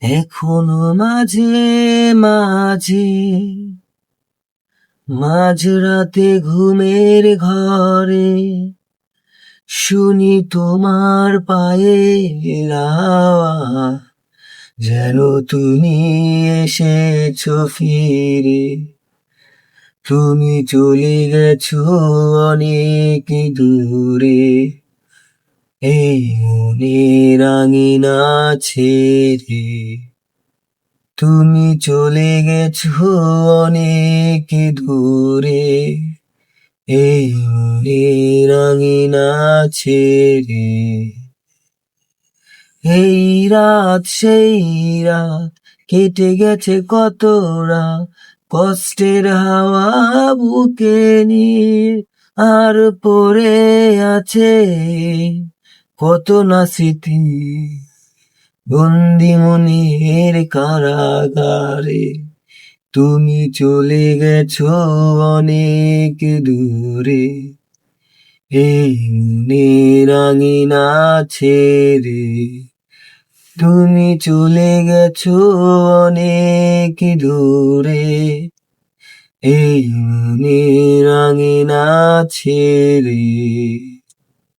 এখনো মাঝে মাঝে মাঝরাতে ঘুমের ঘরে শুনি তোমার পায়ের আওয়াজ, যেন তুমি এসেছো ফিরে। তুমি চলে গেছো অনেক দূরে, এই মনের আঙিনা ছেড়ে। তুমি চলে গেছো অনেক দূরে, এই মনের আঙিনা ছেড়ে। এই রাত সেই রাত কেটে গেছে কত রাত, কষ্টের হাওয়া বুকে নিয়ে আর পড়ে আছে কত না স্মৃতি বন্দি মনের কারাগারে। তুমি চলে গেছো অনেক দূরে, এই মনের আঙিনা ছেড়ে। তুমি চলে গেছো অনেক দূরে, এই মনের আঙিনা ছেড়ে।